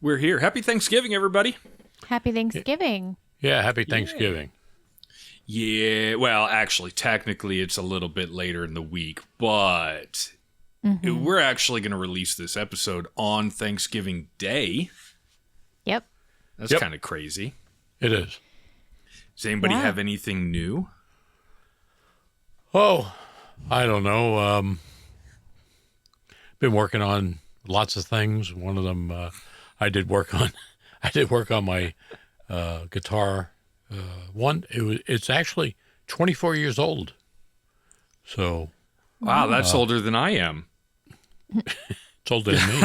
We're here. Happy Thanksgiving, everybody. Happy Thanksgiving. Yeah, happy Thanksgiving. Yeah, well, actually, technically, it's a little bit later in the week, but we're actually going to release this episode on Thanksgiving Day. Yep. That's kind of crazy. It is. Does anybody have anything new? Oh, I don't know. Been working on lots of things. One of them, I did work on my guitar. It's actually 24 years old. So, wow, that's older than I am. It's older than me.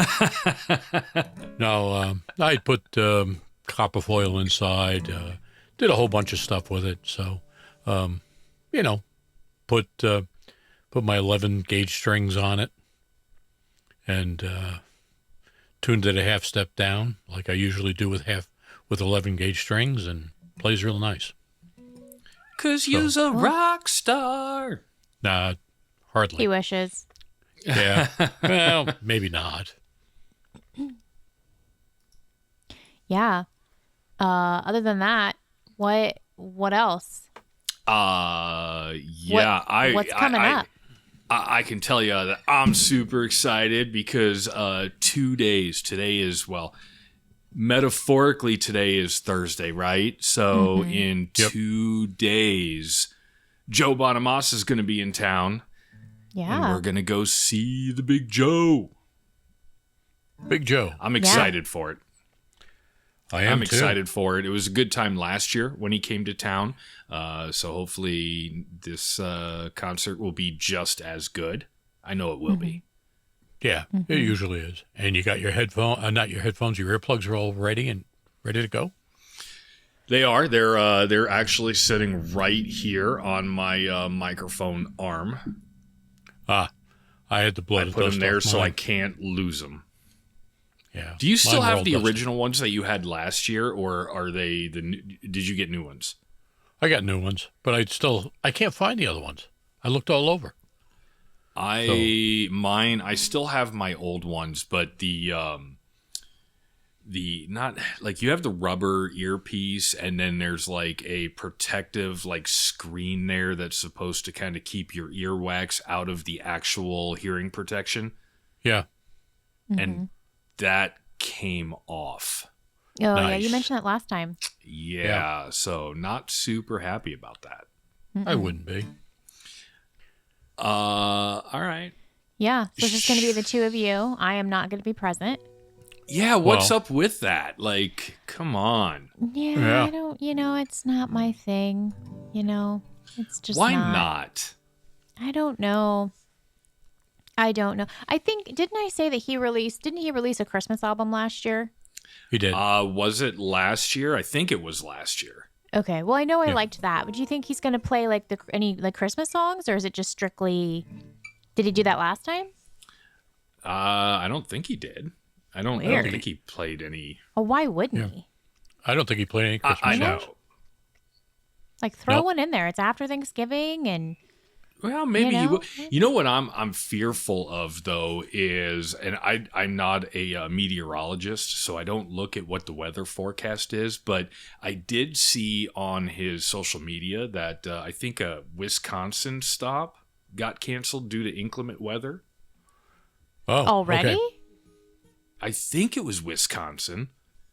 No, I put copper foil inside. Did a whole bunch of stuff with it. So, put my 11 gauge strings on it, and tuned it a half step down, like I usually do with 11 gauge strings, and plays real nice. 'Cause you's a rock star. Nah, hardly. He wishes. Yeah. Well, maybe not. Yeah. Other than that, what else? What's coming up? I can tell you that I'm super excited because 2 days. Today is, well, metaphorically today is Thursday, right? So in 2 days, Joe Bonamassa is going to be in town. Yeah. And we're going to go see the Big Joe. Big Joe. I'm excited for it. I'm excited for it. It was a good time last year when he came to town. So hopefully this concert will be just as good. I know it will be. Yeah, it usually is. And you got your not your headphones, your earplugs are all ready to go? They are. They're actually sitting right here on my microphone arm. I had to blow I put them there so I can't lose them. Yeah. Do you still have the original ones that you had last year, or are they did you get new ones? I got new ones, but I can't find the other ones. I looked all over. I still have my old ones, but the not like you have the rubber earpiece, and then there's like a protective like screen there that's supposed to kind of keep your earwax out of the actual hearing protection. Yeah. And that came off. Oh, Nice. yeah, you mentioned that last time. Yeah, so not super happy about that. I wouldn't be. All right. Yeah, so it's just going to be the two of you. I am not going to be present. Yeah, what's up with that? Like, come on. Yeah, I don't, it's not my thing. It's just Why not? I don't know. I think, didn't I say that didn't he release a Christmas album last year? He did. Was it last year? I think it was last year. Okay, well, I know I liked that. But do you think he's going to play like any Christmas songs, or is it just strictly? Did he do that last time? I don't think he did. I don't think he played any. Oh, why wouldn't he? I don't think he played any Christmas I songs. know. Like throw one in there. It's after Thanksgiving, and Well, maybe he will. You know what I'm fearful of though is, and I'm not a meteorologist, so I don't look at what the weather forecast is. But I did see on his social media that I think a Wisconsin stop got canceled due to inclement weather. Oh, already? Okay. I think it was Wisconsin.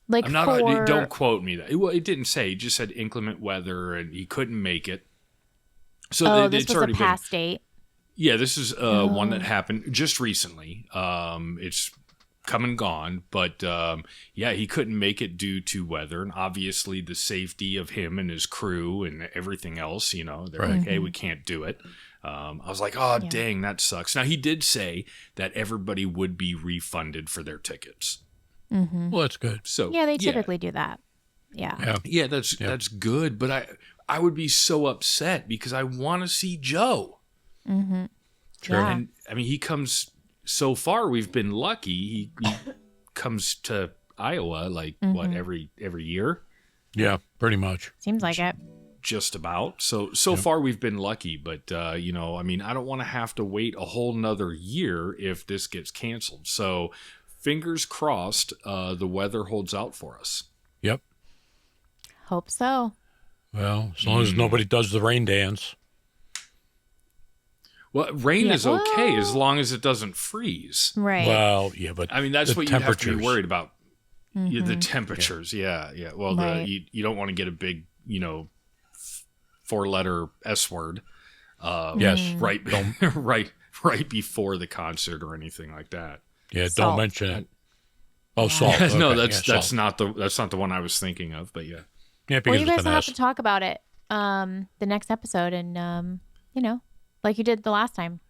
Like I'm not. Don't quote me that. It didn't say. It just said inclement weather, and he couldn't make it. So this it's was already a past date. Yeah, this is one that happened just recently. It's come and gone, but he couldn't make it due to weather, and obviously the safety of him and his crew and everything else. They're like, hey, we can't do it. I was like, oh, dang, that sucks. Now, he did say that everybody would be refunded for their tickets. Well, that's good. So Yeah, they typically do that. Yeah. Yeah, that's good. But I would be so upset because I want to see Joe. Mm-hmm. Sure. Yeah. And I mean, he comes so far. We've been lucky. He comes to Iowa like what every year. Yeah, pretty much. Seems like it. Just about. So far we've been lucky, but I mean, I don't want to have to wait a whole nother year if this gets canceled. So fingers crossed, the weather holds out for us. Yep. Hope so. Well, as long as nobody does the rain dance. Well, rain Yeah, is okay as long as it doesn't freeze. Right. Well, yeah, but I mean, that's the what you have to be temperatures. worried about. Yeah, the temperatures. Yeah. Well, Right. you don't want to get a big, 4-letter S word. Yes. Right, right before the concert or anything like that. Yeah, Salt. don't mention it. Oh, salt. No, Okay, that's salt. not the one I was thinking of. But yeah. Yeah, Well, because you guys it's will an have S. to talk about it the next episode, and like you did the last time.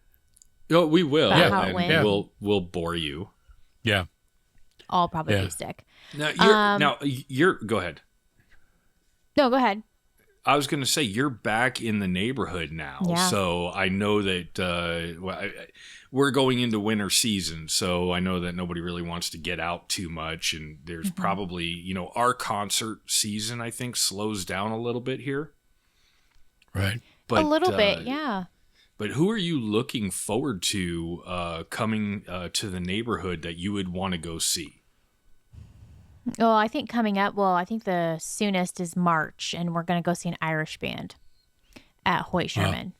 Oh, we will. About Yeah. how it And went. we'll bore you. Yeah. I'll probably Yeah. be sick. Now you're go ahead. No, go ahead. I was going to say you're back in the neighborhood now, Yeah. so I know that we're going into winter season, so I know that nobody really wants to get out too much, and there's probably our concert season I think slows down a little bit here. Right. But a little bit, yeah. But who are you looking forward to coming to the neighborhood that you would want to go see? Well, I think coming up, I think the soonest is March, and we're going to go see an Irish band at Hoyt Sherman.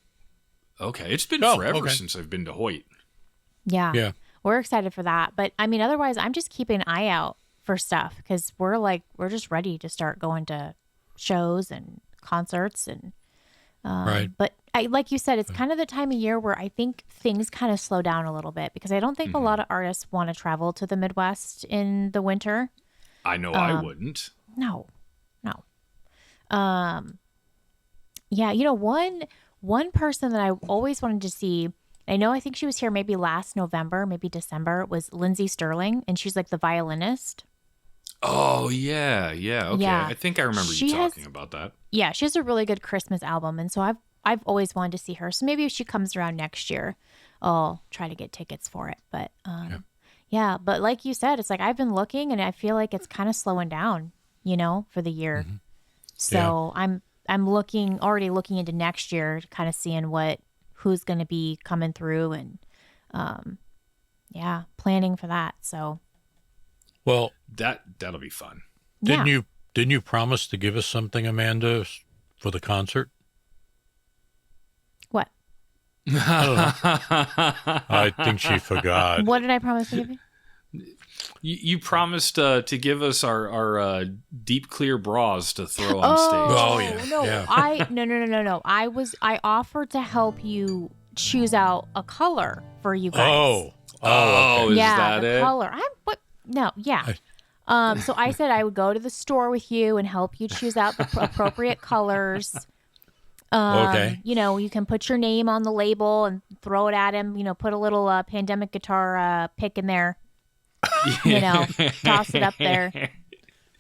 Okay, it's been Oh, forever okay. since I've been to Hoyt. Yeah. Yeah. We're excited for that. But I mean, otherwise, I'm just keeping an eye out for stuff because we're just ready to start going to shows and concerts. And Right. But like you said, it's kind of the time of year where I think things kind of slow down a little bit because I don't think a lot of artists want to travel to the Midwest in the winter. I know I wouldn't. No. Yeah, one person that I always wanted to see, I think she was here maybe last November, maybe December, was Lindsay Sterling, and she's like the violinist. Oh yeah, okay. Yeah. I think I remember She you has- talking about that. Yeah, she has a really good Christmas album, and so I've always wanted to see her. So maybe if she comes around next year, I'll try to get tickets for it. But yeah, but like you said, it's like I've been looking, and I feel like it's kind of slowing down, for the year. So I'm already looking into next year, kind of seeing who's going to be coming through, and planning for that. So Well, That'll be fun. didn't you promise to give us something, Amanda, for the concert? what? I think she forgot. What did I promise to give you? You promised to give us our deep clear bras to throw on stage. Oh, yeah, No, yeah. no. I offered to help you choose out a color for you guys. Oh, okay. is yeah, that the it? color. Yeah. So I said I would go to the store with you and help you choose out the appropriate colors. Okay. You can put your name on the label and throw it at him. Put a little pandemic guitar pick in there. Toss it up there.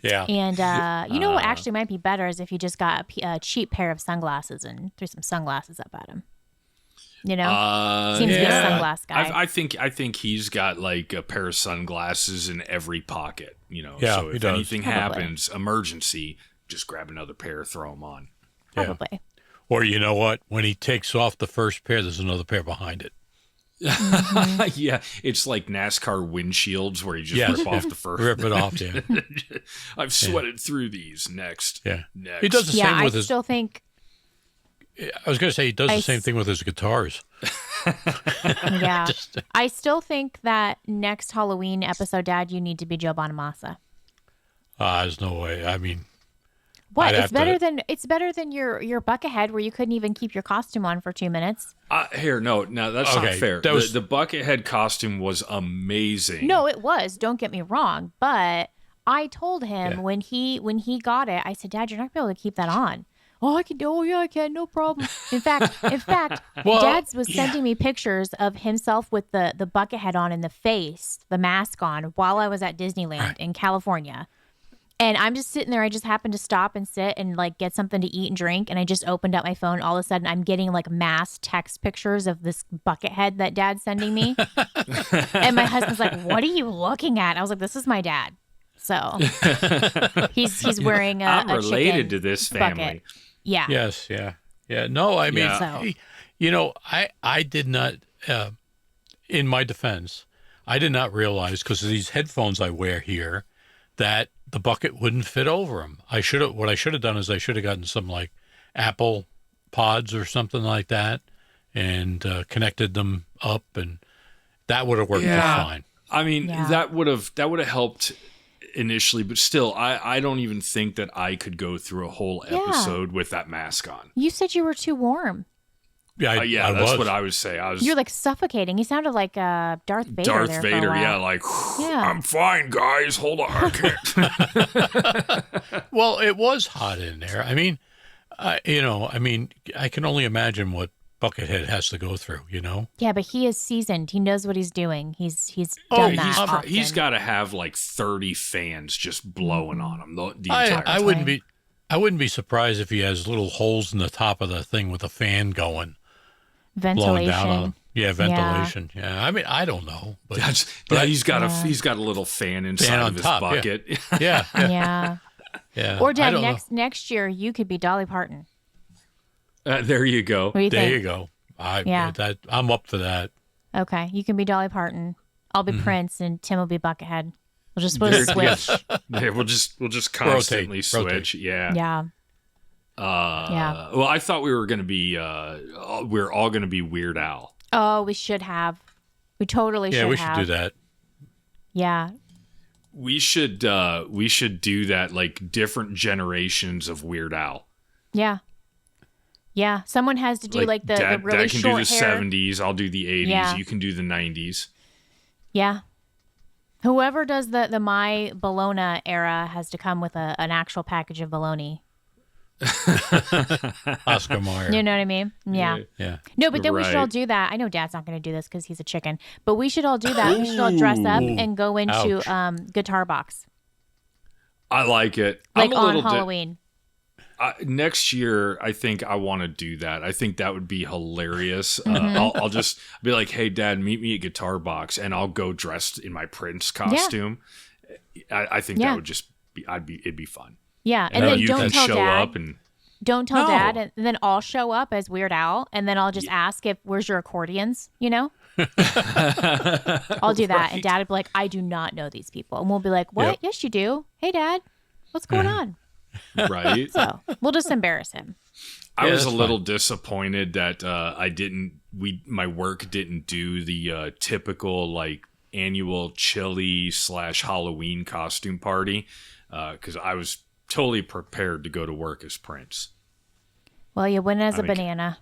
Yeah. And you know what actually might be better is if you just got a cheap pair of sunglasses and threw some sunglasses up at him. Seems to be a sunglass guy. I think he's got like a pair of sunglasses in every pocket. Yeah, so he if does. anything Probably. happens, emergency, just grab another pair, throw them on. Probably. Or you know what? When he takes off the first pair, there's another pair behind it. Yeah, it's like NASCAR windshields where you just Yes. rip off the first. Rip it off, yeah. I've sweated through these. Next. Yeah. Next. He does the Yeah, same I with his... still think. I was going to say he does I the same s- thing with his guitars. Yeah, I still think that next Halloween episode, Dad, you need to be Joe Bonamassa. There's no way. I mean, What? I'd It's have better to- than your Buckethead where you couldn't even keep your costume on for 2 minutes. No, that's not Okay, fair. that was- The Buckethead costume was amazing. No, it was. Don't get me wrong, but I told him Yeah. when he got it, I said, Dad, you're not gonna be able to keep that on. Oh, I can. Oh, yeah, I can. No problem. In fact, Well, Dad's was yeah. sending me pictures of himself with the bucket head on in the face, the mask on, while I was at Disneyland in California. And I'm just sitting there. I just happened to stop and sit and like get something to eat and drink. And I just opened up my phone. All of a sudden, I'm getting like mass text pictures of this bucket head that Dad's sending me. And my husband's like, "What are you looking at?" I was like, "This is my dad." So he's wearing I'm a related chicken to this bucket. family. Yeah. yes, yeah. No, I mean, Yeah. So- I did not, in my defense, I did not realize, because of these headphones I wear here, that the bucket wouldn't fit over them. What I should have done is I should have gotten some like Apple pods or something like that and connected them up, and that would have worked just fine. I mean, that would have helped initially, but still, I don't even think that I could go through a whole episode with that mask on. You said you were too warm. Yeah, that's what I would say. You're like suffocating. You sounded like Darth Vader. Darth Vader, like, I'm fine, guys. Hold on, I can't. Well, it was hot in there. I mean, I can only imagine what Buckethead has to go through. Yeah, but he is seasoned. He knows what he's doing. He's done that often. He's got to have like 30 fans just blowing on him the entire time. I wouldn't be surprised if he has little holes in the top of the thing with a fan going. Ventilation. Blowing down on him. Yeah, ventilation. Yeah. I mean, I don't know. But he's got a little fan inside of his bucket. Yeah. Yeah. Or Dad, next year you could be Dolly Parton. There you go. What do you think? There you go. I'm up for that. Okay, you can be Dolly Parton. I'll be Prince, and Tim will be Buckethead. We'll just switch. Yeah, we'll just constantly switch. Rotate. Yeah. Well, I thought we were going to be we're all going to be Weird Al. Oh, we should have. We totally should have. Yeah, we should do that. Yeah. We should do that, like different generations of Weird Al. Yeah. Yeah, someone has to do like the really Dad can short do the hair. 70s, I'll do the 80s, Yeah. you can do the 90s. Yeah. Whoever does the My Bologna era has to come with an actual package of bologna. Oscar Mayer. You know what I mean? Yeah. No, but then we should all do that. I know Dad's not going to do this because he's a chicken, but we should all do that. We should all dress up and go into Guitar Box. I like it. Like on Halloween. Next year, I think I want to do that. I think that would be hilarious. I'll just be like, "Hey, Dad, meet me at Guitar Box," and I'll go dressed in my Prince costume. Yeah. I think that would just be. It'd be fun. Yeah, and then you don't can tell show Dad. up and don't tell Dad, and then I'll show up as Weird Al, and then I'll just ask where's your accordions? I'll do that, and Dad would be like, "I do not know these people," and we'll be like, "What? Yep. Yes, you do. Hey, Dad, what's going on?" Right. So we'll just embarrass him. I was a little disappointed that my work didn't do the typical like annual chili / Halloween costume party because I was totally prepared to go to work as Prince. Well, you went as a banana.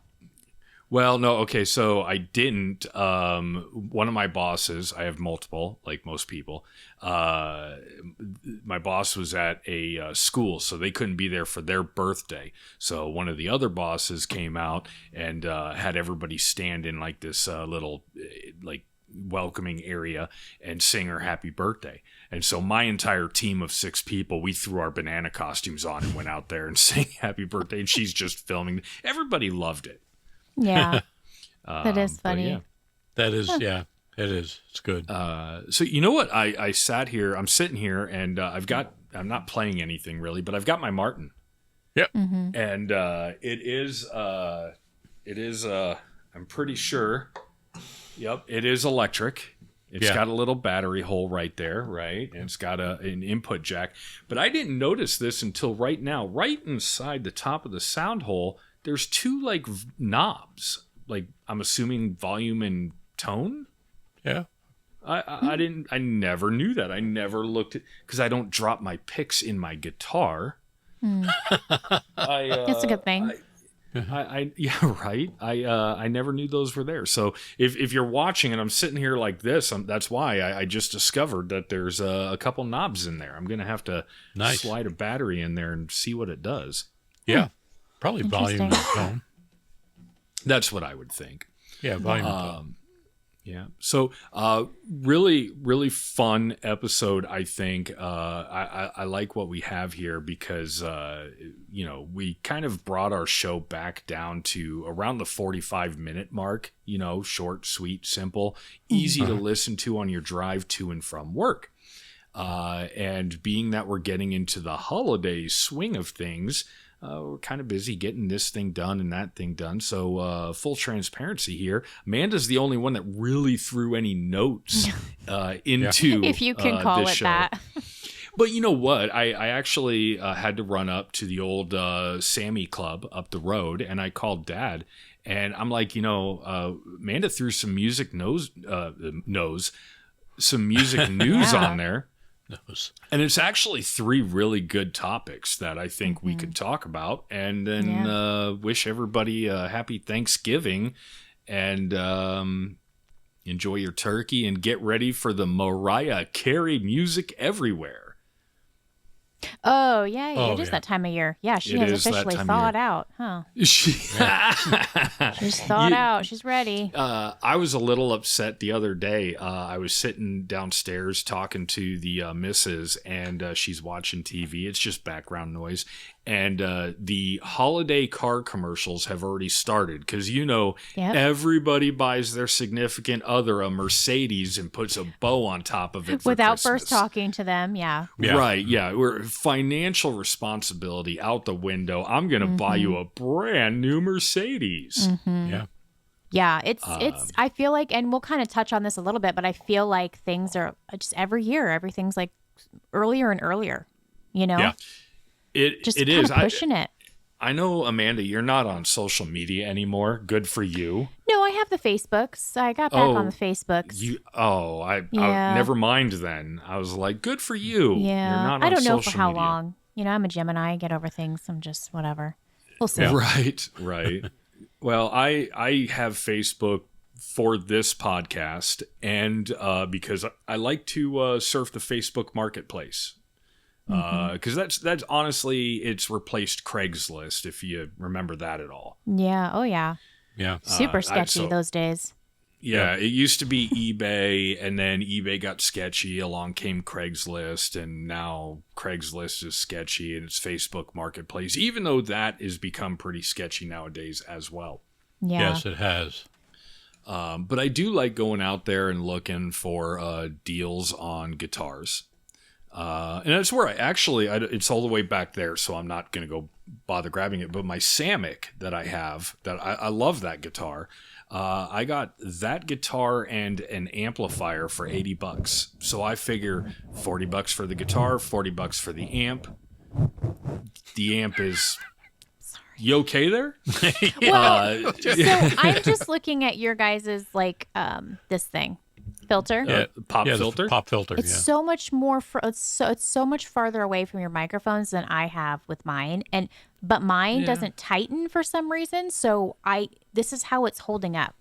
Well, no, okay, so I didn't. One of my bosses, I have multiple, like most people. My boss was at a school, so they couldn't be there for their birthday. So one of the other bosses came out and had everybody stand in like this little like welcoming area and sing her happy birthday. And so my entire team of 6 people, we threw our banana costumes on and went out there and sang happy birthday. And she's just filming. Everybody loved it. Yeah, that is funny. Yeah. That is, it is. It's good. So you know what? I'm sitting here, and I'm not playing anything really, but I've got my Martin. Yep. Mm-hmm. And it is. I'm pretty sure. Yep, it is electric. It's got a little battery hole right there, right? And it's got an input jack. But I didn't notice this until right now. Right inside the top of the sound hole, there's 2 like knobs. Like I'm assuming volume and tone. Yeah. I never knew that. I never looked at because I don't drop my picks in my guitar. That's a good thing. Yeah, right. I never knew those were there. So if you're watching and I'm sitting here like this, that's why I just discovered that there's a couple knobs in there. I'm gonna have to slide a battery in there and see what it does. Yeah, probably volume and tone. That's what I would think. Yeah, volume and tone. Yeah. So, really, really fun episode. I think I like what we have here because we kind of brought our show back down to around the 45-minute mark. Short, sweet, simple, easy to listen to on your drive to and from work. And being that we're getting into the holiday swing of things, we're kind of busy getting this thing done and that thing done. So full transparency here. Amanda's the only one that really threw any notes into if you can call this it show. that. But you know what? I actually had to run up to the old Sammy Club up the road, and I called Dad, and I'm like, Amanda threw some music some music news on there. And it's actually 3 really good topics that I think we could talk about, and then wish everybody a happy Thanksgiving, and enjoy your turkey and get ready for the Mariah Carey music everywhere. Oh, yeah. Oh, it is yeah. that time of year. Yeah, she It has is that officially time of thawed year. out, huh? She- She's thawed out. She's ready. I was a little upset the other day. I was sitting downstairs talking to the missus, and she's watching TV. It's just background noise. And the holiday car commercials have already started because, Yep. everybody buys their significant other a Mercedes and puts a bow on top of it for Without Christmas. first talking to them, yeah. Yeah. Right, yeah. We're financial responsibility out the window. I'm going to buy you a brand new Mercedes. Yeah. Yeah, it's I feel like, and we'll kind of touch on this a little bit, but I feel like things are just every year, everything's like earlier and earlier, Yeah. Just It kind is. of pushing it. I know, Amanda, you're not on social media anymore. Good for you. No, I have the Facebooks. I got back on the Facebooks. I never mind then. I was like, good for you. Yeah, You're not on I don't know for social how media. long. I'm a Gemini. I get over things. I'm just whatever. We'll see. Yeah. Right. Well, I have Facebook for this podcast, and because I like to surf the Facebook Marketplace. Because that's honestly, it's replaced Craigslist, if you remember that at all. Yeah. Oh yeah. Yeah. Super sketchy so- those days. Yeah, it used to be eBay, and then eBay got sketchy. Along came Craigslist, and now Craigslist is sketchy, and it's Facebook Marketplace, even though that has become pretty sketchy nowadays as well. Yeah. Yes, it has. But I do like going out there and looking for deals on guitars. And that's where it's all the way back there, so I'm not going to go bother grabbing it. But my Samick that I have, that I love that guitar. I got that guitar and an amplifier for $80. So I figure $40 for the guitar, $40 for the amp. The amp is... You okay there? Well, so I'm just looking at your guys's this thing filter. Pop Yeah, the filter? pop filter. It's so much more. It's so much farther away from your microphones than I have with mine, but mine doesn't tighten for some reason. So this is how it's holding up.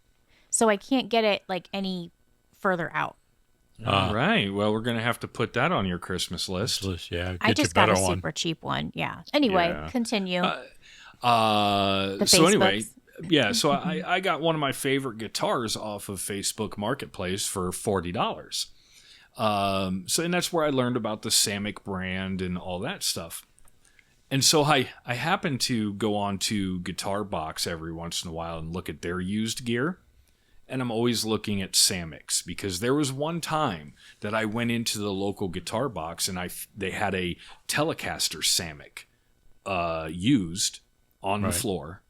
So I can't get it any further out. All right. Well, we're going to have to put that on your Christmas list. Yeah, I get you just got better a one. super cheap one. Yeah. Anyway, Yeah. continue. So anyway, Facebooks. yeah, so I got one of my favorite guitars off of Facebook Marketplace for $40. And that's where I learned about the Samick brand and all that stuff. And so I happen to go on to Guitar Box every once in a while and look at their used gear. And I'm always looking at Samick's, because there was one time that I went into the local Guitar Box and they had a Telecaster Samick used on the floor.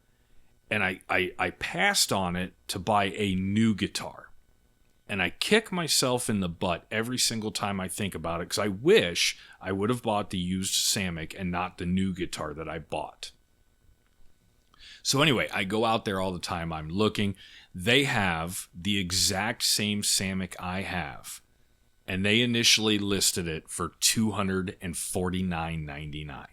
And I passed on it to buy a new guitar. And I kick myself in the butt every single time I think about it, because I wish I would have bought the used Samick and not the new guitar that I bought. So anyway, I go out there all the time. I'm looking. They have the exact same Samick I have. And they initially listed it for $249.99.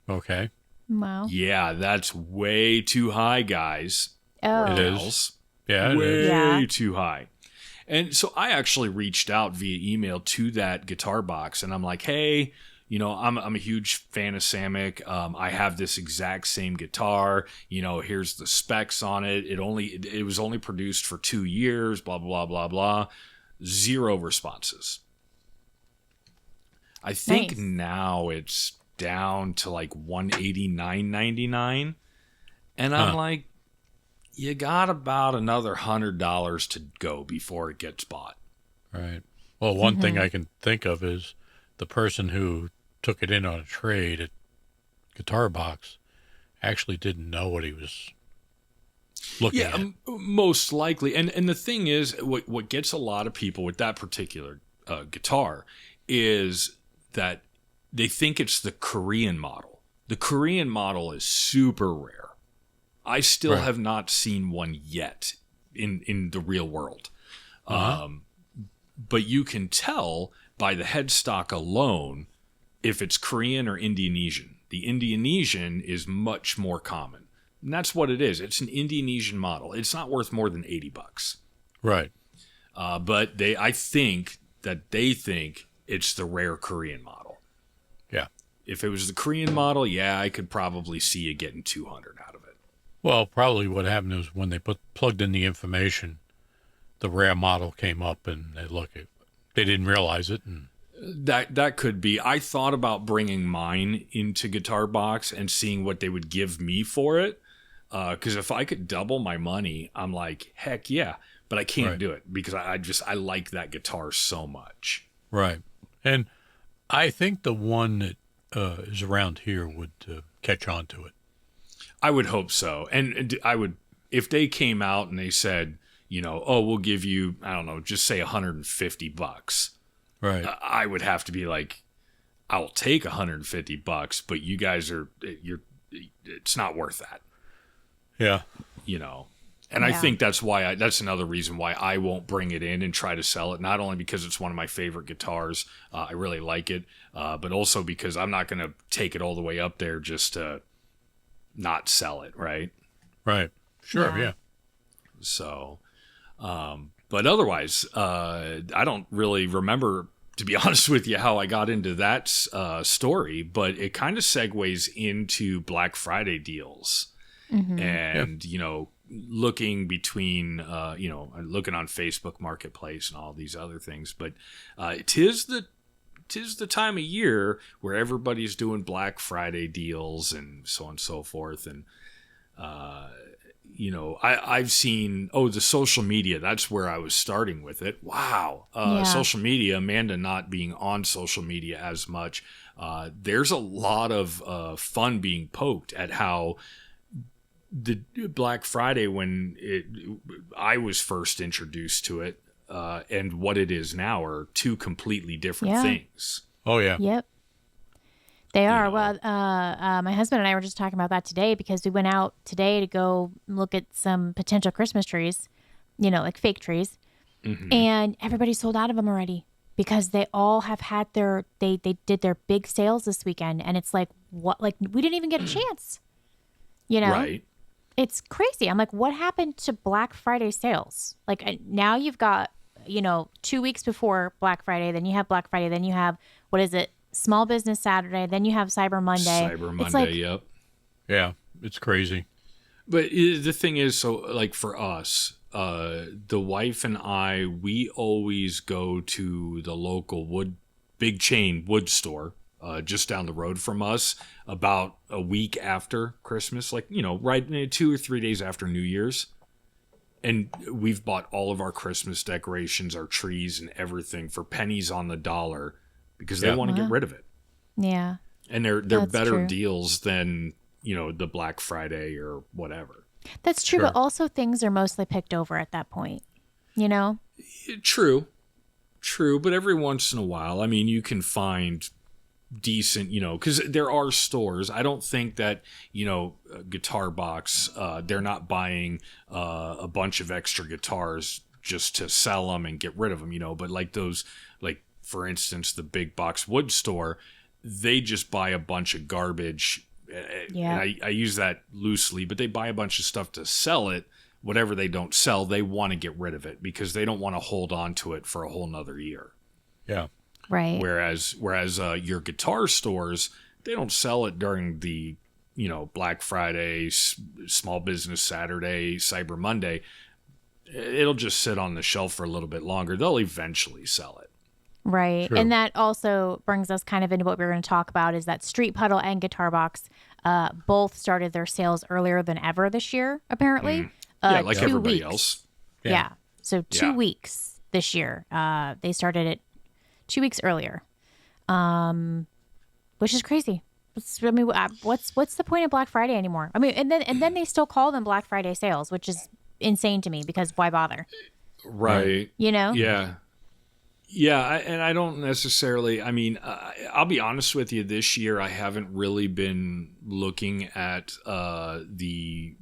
Okay. Wow. Yeah, that's way too high, guys. Oh. It is. Gals. Yeah, it Way is. Yeah. too high. And so I actually reached out via email to that Guitar Box, and I'm like, hey, I'm a huge fan of Samick. I have this exact same guitar. Here's the specs on it. It was only produced for 2 years, blah, blah, blah, blah. 0 responses. I think Nice. now it's down to $189.99. And I'm like, you got about another $100 to go before it gets bought. Right. Well, one thing I can think of is the person who took it in on a trade. It guitar box actually didn't know what he was looking Yeah, at. most likely. And the thing is, what gets a lot of people with that particular guitar is that they think it's the Korean model. The Korean model is super rare. I still Right. have not seen one yet in the real world. Uh-huh. But you can tell by the headstock alone if it's Korean or Indonesian. The Indonesian is much more common. And that's what it is. It's an Indonesian model. It's not worth more than $80. Right. But I think that they think it's the rare Korean model. Yeah. If it was the Korean model, yeah, I could probably see you getting 200 out of it. Well, probably what happened is when they plugged in the information, the rare model came up, and they didn't realize it. And That could be. I thought about bringing mine into Guitar Box and seeing what they would give me for it. Because if I could double my money, I'm like, heck yeah. But I can't Right. do it because I like that guitar so much. right. And I think the one that is around here would catch on to it. I would hope so. And I would, if they came out and they said, oh, we'll give you, I don't know, just say $150. Right. I would have to be like, I'll take $150, but you guys it's not worth that. Yeah. And I Yeah. think that's another reason why I won't bring it in and try to sell it. Not only because it's one of my favorite guitars, I really like it, but also because I'm not going to take it all the way up there just to not sell it, right? Right. Sure. Yeah. Yeah. So, but otherwise, I don't really remember, to be honest with you, how I got into that story, but it kind of segues into Black Friday deals. And, looking between, looking on Facebook Marketplace and all these other things. But tis the time of year where everybody's doing Black Friday deals and so on and so forth. And, I've seen, the social media, that's where I was starting with it. Wow. Yeah. Social media, Amanda not being on social media as much. There's a lot of fun being poked at how the Black Friday, when I was first introduced to it, and what it is now are two completely different Yeah. things. Oh, yeah. Yep. They are. know. Well, my husband and I were just talking about that today because we went out today to go look at some potential Christmas trees, like fake trees. And everybody sold out of them already because they all have had they did their big sales this weekend. And it's like, what? Like, we didn't even get a chance, Right. It's crazy. I'm like, what happened to Black Friday sales? Like now you've got, 2 weeks before Black Friday, then you have Black Friday, then you have, what is it? Small Business Saturday, then you have Cyber Monday. Cyber Monday, It's like, yep. Yeah. It's crazy. But the thing is, so like for us, the wife and I, we always go to the local big chain wood store just down the road from us about a week after Christmas, like, right 2 or 3 days after New Year's. And we've bought all of our Christmas decorations, our trees and everything for pennies on the dollar because they Yeah. want to get Wow. rid of it. yeah. And they're That's better true. deals than, the Black Friday or whatever. That's true, Sure. but also things are mostly picked over at that point. True, but every once in a while, I mean, you can find decent, because there are stores. I don't think that, Guitar Box, they're not buying a bunch of extra guitars just to sell them and get rid of them, but like those, like, for instance, the big box wood store, they just buy a bunch of garbage. Yeah. And I use that loosely, but they buy a bunch of stuff to sell it. Whatever they don't sell, they want to get rid of it because they don't want to hold on to it for a whole nother year. Yeah. Right. Whereas your guitar stores, they don't sell it during the, Black Friday, Small Business Saturday, Cyber Monday. It'll just sit on the shelf for a little bit longer. They'll eventually sell it. Right. True. And that also brings us kind of into what we're going to talk about is that Street Puddle and Guitar Box both started their sales earlier than ever this year, apparently. Yeah, like 2 everybody weeks. else. Yeah. So 2 Yeah. weeks this year. They started it 2 weeks earlier, which is crazy. I mean, what's the point of Black Friday anymore? I mean, and then they still call them Black Friday sales, which is insane to me because why bother? Right. You know? Yeah. Yeah, and I don't necessarily. I mean, I'll be honest with you. This year, I haven't really been looking at the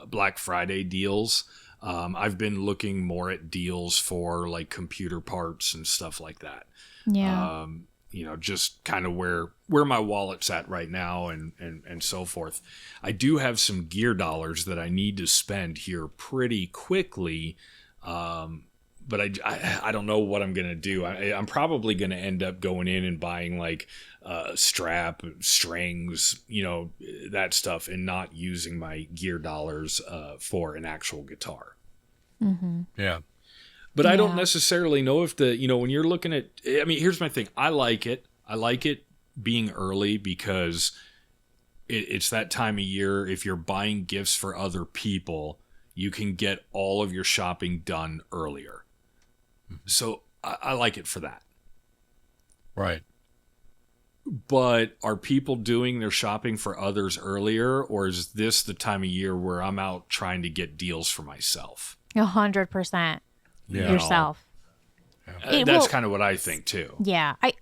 Black Friday deals. I've been looking more at deals for like computer parts and stuff like that. Yeah. Just kind of where my wallet's at right now and so forth. I do have some gear dollars that I need to spend here pretty quickly. But I don't know what I'm going to do. I'm probably going to end up going in and buying like strap, strings, that stuff, and not using my gear dollars for an actual guitar. Mm-hmm. Yeah. But I don't necessarily know if when you're looking at, I mean, here's my thing. I like it. I like it being early because it's that time of year. If you're buying gifts for other people, you can get all of your shopping done earlier. So I like it for that. Right. But are people doing their shopping for others earlier, or is this the time of year where I'm out trying to get deals for myself? 100% Yeah. yourself. That's kind of what I think too. Yeah. I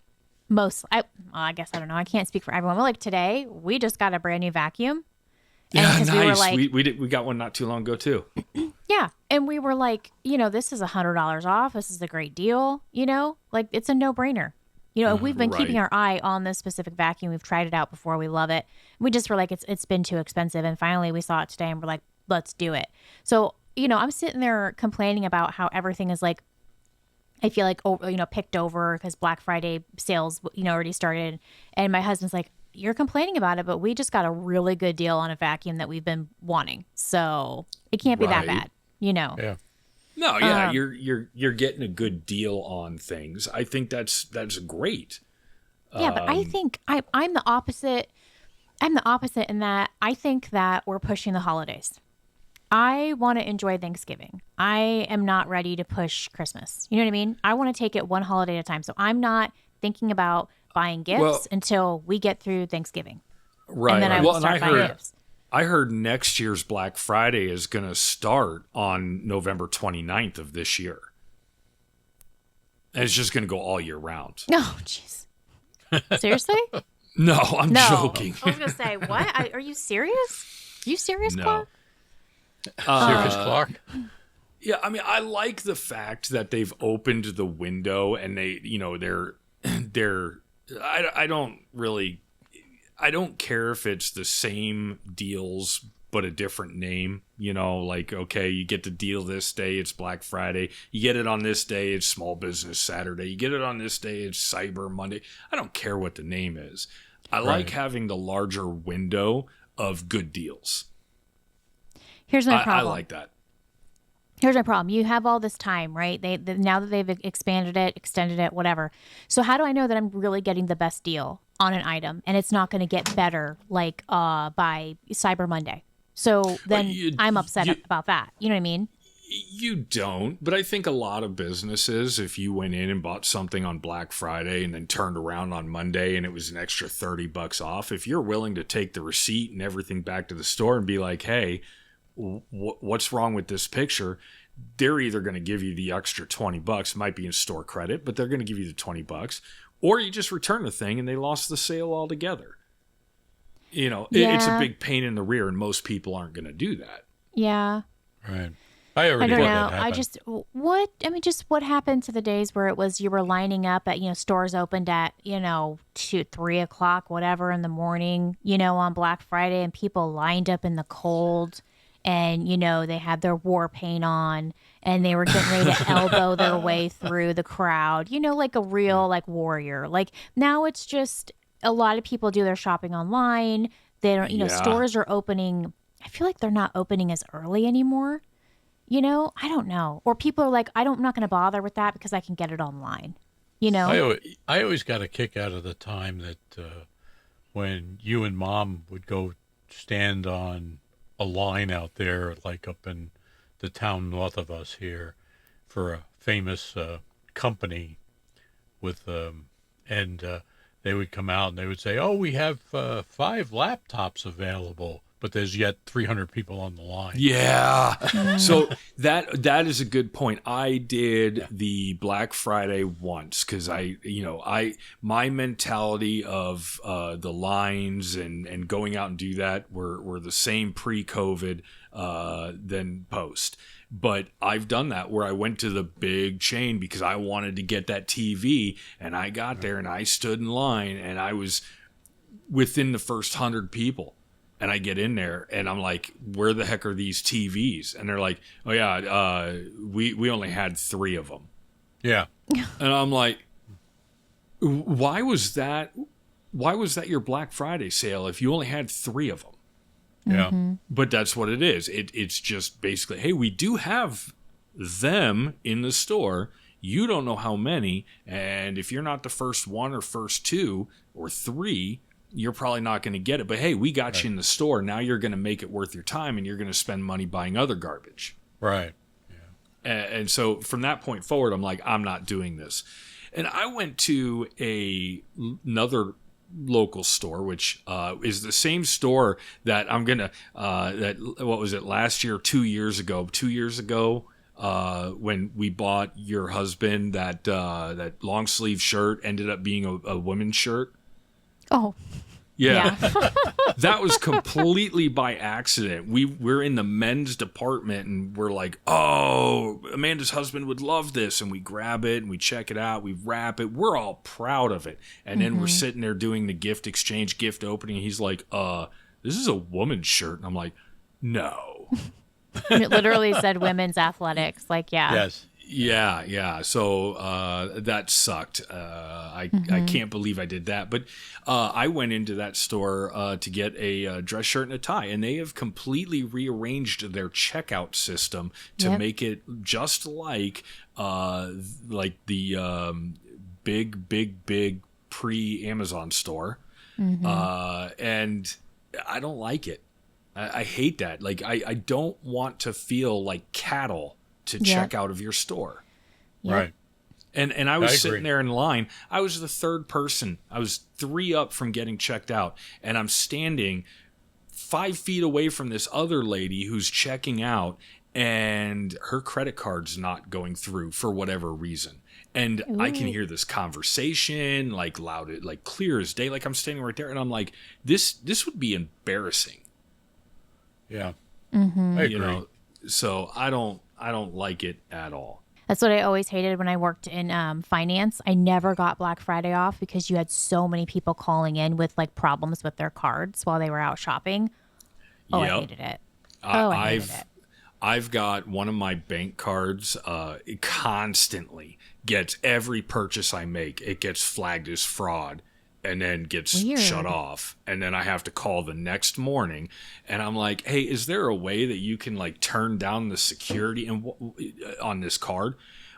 guess I don't know. I can't speak for everyone. But like today, we just got a brand new vacuum. Yeah, And nice. we were like, we got one not too long ago too. yeah. And we were like, this is $100 off. This is a great deal. Like it's a no-brainer. We've been keeping our eye on this specific vacuum. We've tried it out before. We love it. We just were like, it's been too expensive. And finally we saw it today and we're like, let's do it. So, I'm sitting there complaining about how everything is like, I feel like, picked over because Black Friday sales, already started. And my husband's like, you're complaining about it, but we just got a really good deal on a vacuum that we've been wanting. So it can't be that bad, Yeah. No, yeah, you're getting a good deal on things. I think that's great. Yeah, but I think I'm the opposite. I'm the opposite in that I think that we're pushing the holidays. I want to enjoy Thanksgiving. I am not ready to push Christmas. You know what I mean? I want to take it one holiday at a time. So I'm not thinking about buying gifts until we get through Thanksgiving. Right. And then I will start buying gifts. I heard next year's Black Friday is going to start on November 29th of this year. And it's just going to go all year round. Oh, jeez. Seriously? No, I'm joking. I was going to say, what? Are you serious? You serious, Clark? Serious, Clark? Yeah, I mean, I like the fact that they've opened the window and they're I don't care if it's the same deals but a different name. Like, okay, you get the deal this day, it's Black Friday. You get it on this day, it's Small Business Saturday. You get it on this day, it's Cyber Monday. I don't care what the name is. I like having the larger window of good deals. Here's my problem. I like that. Here's my problem. You have all this time, right? Now that they've expanded it, extended it, whatever. So how do I know that I'm really getting the best deal on an item and it's not going to get better like by Cyber Monday? So then I'm upset about that. You know what I mean? You don't, but I think a lot of businesses, if you went in and bought something on Black Friday and then turned around on Monday and it was an extra $30 off, if you're willing to take the receipt and everything back to the store and be like, hey, what's wrong with this picture? They're either going to give you the extra $20, might be in store credit, but they're going to give you the $20, or you just return the thing and they lost the sale altogether. It's a big pain in the rear, and most people aren't going to do that. Yeah. Right. I already don't had know. that happen. What happened to the days where it was you were lining up at, stores opened at, 2, 3 o'clock, whatever in the morning, on Black Friday, and people lined up in the cold. And, they had their war paint on and they were getting ready to elbow their way through the crowd, like a real warrior. Like now it's just a lot of people do their shopping online. They don't, stores are opening. I feel like they're not opening as early anymore. I don't know. Or people are like, I'm not going to bother with that because I can get it online. I always got a kick out of the time that when you and Mom would go stand on a line out there, like up in the town north of us here, for a famous company with and they would come out and they would say, "Oh, we have 5 laptops available," but there's yet 300 people on the line. Yeah. So that is a good point. I did the Black Friday once because my mentality of the lines and going out and do that were the same pre-COVID than post. But I've done that where I went to the big chain because I wanted to get that TV, and I got there and I stood in line and I was within the first 100 people. And I get in there and I'm like, where the heck are these TVs? And they're like, oh yeah, we only had 3 of them. Yeah. And I'm like, why was that your Black Friday sale if you only had 3 of them? Yeah. But that's what it is. It's just basically, hey, we do have them in the store. You don't know how many. And if you're not the first 1 or first 2 or 3, you're probably not going to get it. But hey, we got you in the store. Now you're going to make it worth your time and you're going to spend money buying other garbage. Right. Yeah. And so from that point forward, I'm like, I'm not doing this. And I went to another local store, which is the same store that I'm going to, what was it, last year, 2 years ago, when we bought your husband that long sleeve shirt ended up being a women's shirt. Oh, yeah. That was completely by accident. We're in the men's department and we're like, oh, Amanda's husband would love this. And we grab it and we check it out. We wrap it. We're all proud of it. And then we're sitting there doing the gift exchange, gift opening. He's like, this is a woman's shirt. And I'm like, no. It literally said women's athletics. Like, yeah. Yes. Yeah. So that sucked. I can't believe I did that. But I went into that store to get a dress shirt and a tie, and they have completely rearranged their checkout system to make it just like the big pre-Amazon store. And I don't like it. I hate that. Like I don't want to feel like cattle to check out of your store. Right. And I was sitting there in line. I was the third person. I was 3 up from getting checked out. And I'm standing 5 feet away from this other lady who's checking out, and her credit card's not going through for whatever reason. And I can hear this conversation like loud, like clear as day. Like I'm standing right there and I'm like, this would be embarrassing. Yeah. I agree. You know, so I don't like it at all. That's what I always hated when I worked in finance. I never got Black Friday off because you had so many people calling in with like problems with their cards while they were out shopping. Oh, I hated it. I hated it. I've got one of my bank cards. It constantly gets every purchase I make. It gets flagged as fraud. And then gets shut off. And then I have to call the next morning. And I'm like, hey, is there a way that you can like turn down the security on this card?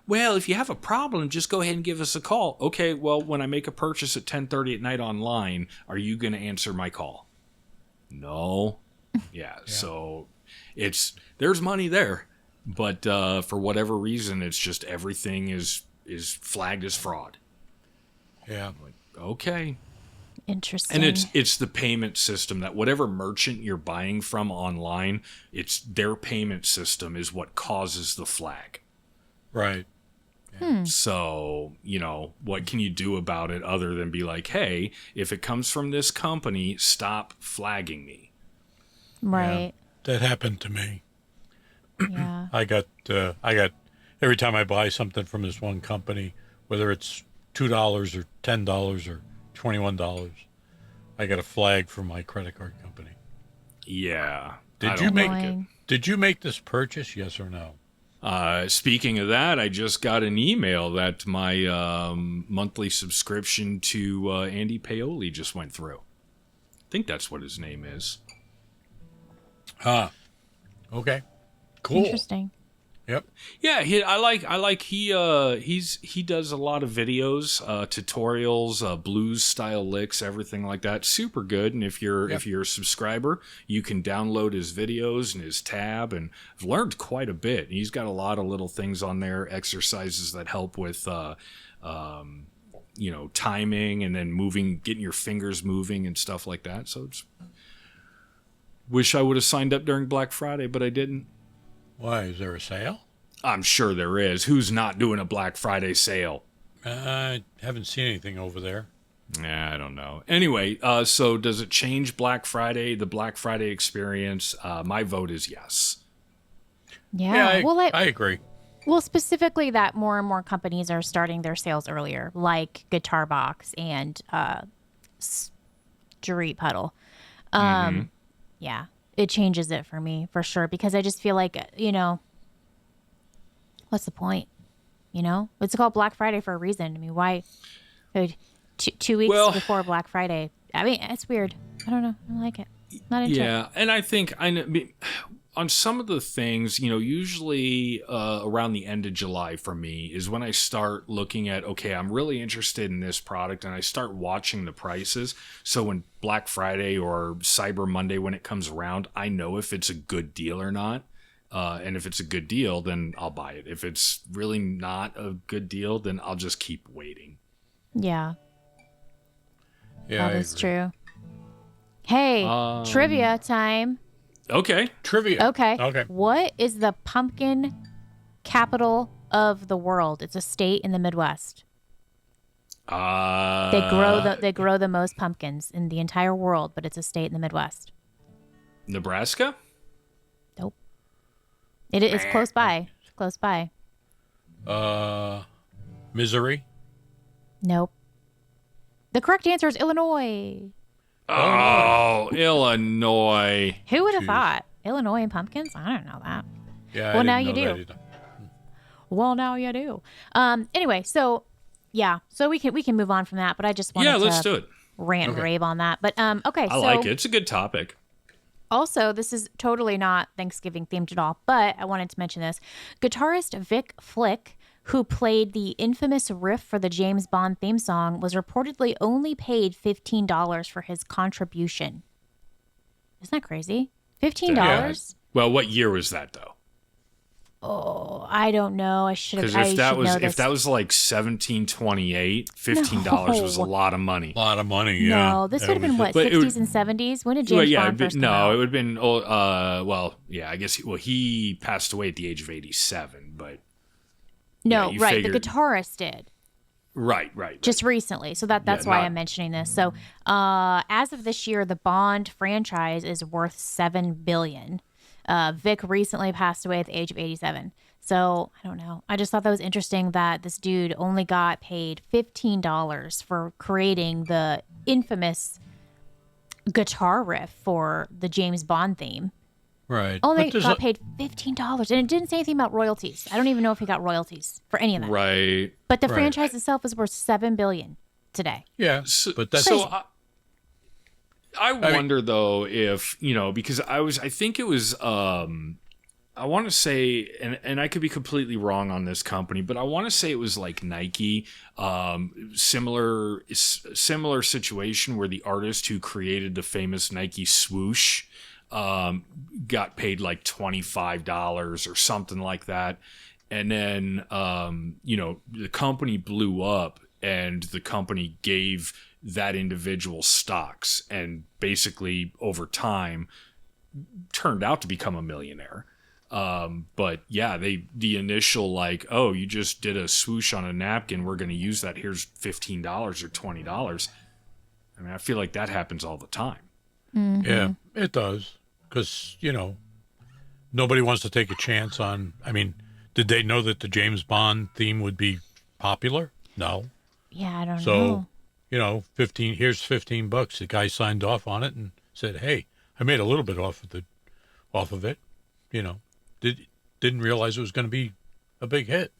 Well, if you have a problem, just go ahead and give us a call. Okay, well, when I make a purchase at 10:30 at night online, are you going to answer my call? No. Yeah. So there's money there. But for whatever reason, it's just everything is flagged as fraud. Yeah. I'm like, okay. Interesting. And it's the payment system that whatever merchant you're buying from online, it's their payment system is what causes the flag. Right. So, what can you do about it other than be like, hey, if it comes from this company, stop flagging me. Right. Yeah, that happened to me. Yeah. I got every time I buy something from this one company, whether it's $2 or $10 or $21, I got a flag from my credit card company. Yeah. Did you make this purchase? Yes or no? Speaking of that, I just got an email that my monthly subscription to Andy Paoli just went through. I think that's what his name is. Okay. Cool. Interesting. Yep. Yeah, he does a lot of videos, tutorials, blues style licks, everything like that. Super good. And if you're a subscriber, you can download his videos and his tab. And I've learned quite a bit. He's got a lot of little things on there, exercises that help with timing and then getting your fingers moving and stuff like that. So wish I would have signed up during Black Friday, but I didn't. Why? Is there a sale? I'm sure there is. Who's not doing a Black Friday sale? I haven't seen anything over there. Yeah, I don't know. Anyway, so does it change Black Friday, the Black Friday experience? My vote is yes. Yeah. I agree. Well, specifically that more and more companies are starting their sales earlier, like Guitar Box and Street Puddle. Yeah, it changes it for me for sure, because I just feel like, what's the point? It's called Black Friday for a reason. I mean, why? 2 weeks before Black Friday. I mean, it's weird. I don't know. I don't like it. Not into it. Yeah, and I think on some of the things, usually around the end of July for me is when I start looking at, okay, I'm really interested in this product, and I start watching the prices. So when Black Friday or Cyber Monday, when it comes around, I know if it's a good deal or not. And if it's a good deal, then I'll buy it. If it's really not a good deal, then I'll just keep waiting. Yeah. Yeah, that is true. Hey, trivia time. Okay. Trivia. Okay. What is the pumpkin capital of the world? It's a state in the Midwest. They grow the most pumpkins in the entire world, but it's a state in the Midwest. Nebraska? Nope. It's close by. It's close by. Missouri. Nope. The correct answer is Illinois. Oh, Illinois. Who would have thought? Illinois and pumpkins? I don't know that. Yeah. Well, now you do. Well, now you do. Anyway, so yeah, so we can move on from that. But I just wanted let's do it. Rant and rave on that. But okay, I like it. It's a good topic. Also, this is totally not Thanksgiving themed at all, but I wanted to mention this. Guitarist Vic Flick, who played the infamous riff for the James Bond theme song, was reportedly only paid $15 for his contribution. Isn't that crazy? $15? Yeah. Well, what year was that, though? Oh, I don't know. I should have. Because if that was like 1728, $15 was a lot of money. A lot of money, yeah. No, this would have been what, 60s and 70s? When did James Bond first come out? No, it would have been. I guess. He passed away at the age of 87, but. No, yeah, right. The guitarist did. Right. Just recently. So that's why I'm mentioning this. So as of this year, the Bond franchise is worth $7 billion. Vic recently passed away at the age of 87. So I don't know. I just thought that was interesting that this dude only got paid $15 for creating the infamous guitar riff for the James Bond theme. Right. Only got paid $15. And it didn't say anything about royalties. I don't even know if he got royalties for any of that. Right. But the franchise itself is worth $7 billion today. Yeah. But that's so. I wonder though if because I think it was I want to say and I could be completely wrong on this company, but I want to say it was like Nike, similar situation where the artist who created the famous Nike swoosh got paid like $25 or something like that. And then, the company blew up and the company gave that individual stocks and basically over time turned out to become a millionaire. But yeah, the initial like, oh, you just did a swoosh on a napkin. We're going to use that. Here's $15 or $20. I mean, I feel like that happens all the time. Mm-hmm. Yeah, it does. Because, nobody wants to take a chance on, did they know that the James Bond theme would be popular? No. Yeah, I don't know. So, here's $15. The guy signed off on it and said, hey, I made a little bit off of it. Didn't realize it was going to be a big hit.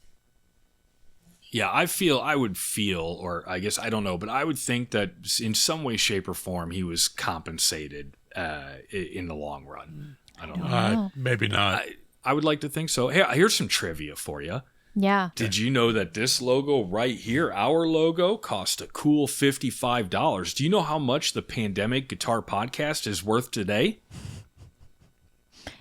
Yeah, I would feel, or I guess I don't know, but I would think that in some way, shape, or form, he was compensated in the long run. I don't know. Maybe not. I would like to think so. Hey, here's some trivia for you. Yeah. Did you know that this logo right here, our logo, cost a cool $55? Do you know how much the Pandemic Guitar Podcast is worth today?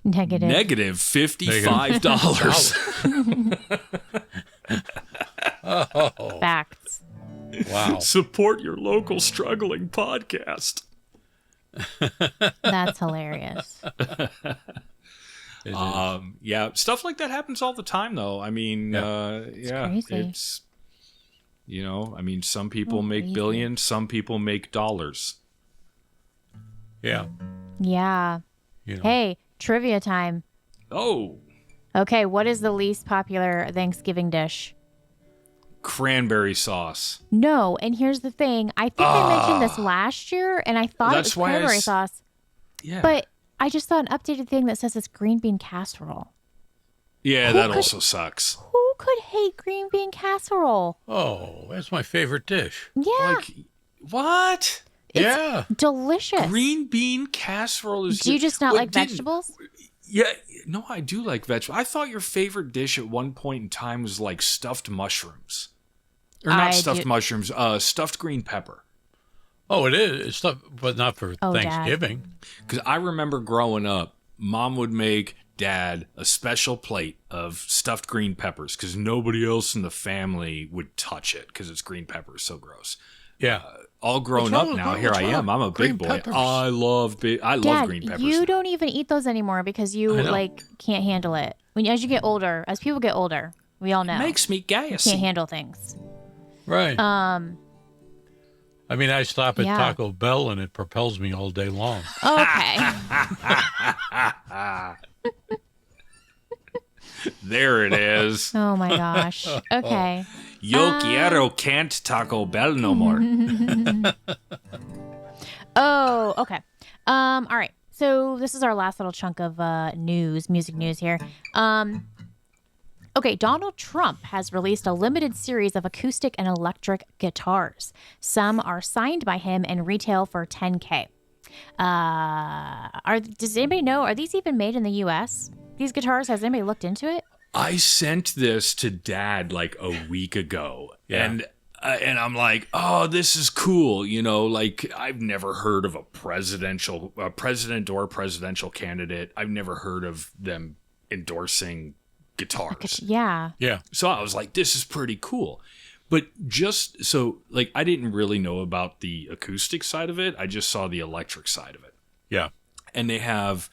Negative $55. Facts. Wow. Support your local struggling podcast. That's hilarious. It is. Yeah, stuff like that happens all the time, though. I mean, crazy. it's, I mean, some people make crazy. billions, some people make dollars. Yeah. Yeah. You know. Hey, trivia time. Oh, Okay, what is the least popular Thanksgiving dish? cranberry sauce. No, and here's the thing. I think I mentioned this last year, and I thought That's it was why I cranberry s- sauce. Yeah. But I just saw an updated thing that says it's green bean casserole. Yeah, Who that could- also sucks. Who could hate green bean casserole? Oh, that's my favorite dish. Yeah, Like, what? Yeah. delicious. Green bean casserole is Do you good. just not What like didn't- vegetables? Yeah, no, I do like vegetables. I thought your favorite dish at one point in time was like stuffed mushrooms. Or not I stuffed do- mushrooms, stuffed green pepper. Oh, it is. It's stuff, but not for Oh, Dad. Thanksgiving. Because I remember growing up, Mom would make Dad a special plate of stuffed green peppers because nobody else in the family would touch it because it's green peppers, so gross. Yeah. All grown What's up wrong- now, what's here I wrong? am. I'm a Green big boy. peppers. I love love Dad, green peppers. you don't even eat those anymore because you I know. like can't handle it. As you get older, as people get older, we all know Makes me you gassy. can't handle things. Right. I mean, I stop at yeah. Taco Bell and it propels me all day long. Okay. There it is. Oh my gosh. Okay. Yo quiero can't Taco Bell no more. Oh, okay. All right. So this is our last little chunk of music news here. Okay, Donald Trump has released a limited series of acoustic and electric guitars. Some are signed by him and retail for $10K. Does anybody know? Are these even made in the U.S.? These guitars? Has anybody looked into it? I sent this to Dad like a week ago, Yeah. and I'm like, oh, this is cool. Like I've never heard of a president or presidential candidate. I've never heard of them endorsing guitars. Yeah. Yeah. So I was like, this is pretty cool. But just so, like, I didn't really know about the acoustic side of it. I just saw the electric side of it. Yeah. And they have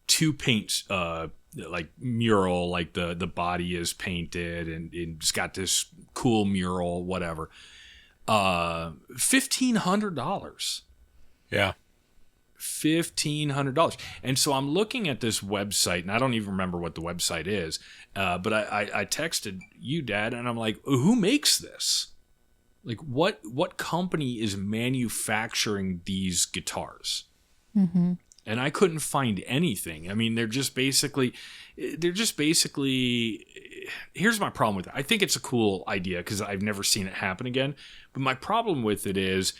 two paints, like mural, like the body is painted and it's got this cool mural, whatever. $1,500. Yeah. $1,500. And so I'm looking at this website, and I don't even remember what the website is, but I texted you, Dad, and I'm like, who makes this? Like, what company is manufacturing these guitars? Mm-hmm. And I couldn't find anything. I mean, they're just basically, here's my problem with it. I think it's a cool idea because I've never seen it happen again. But my problem with it is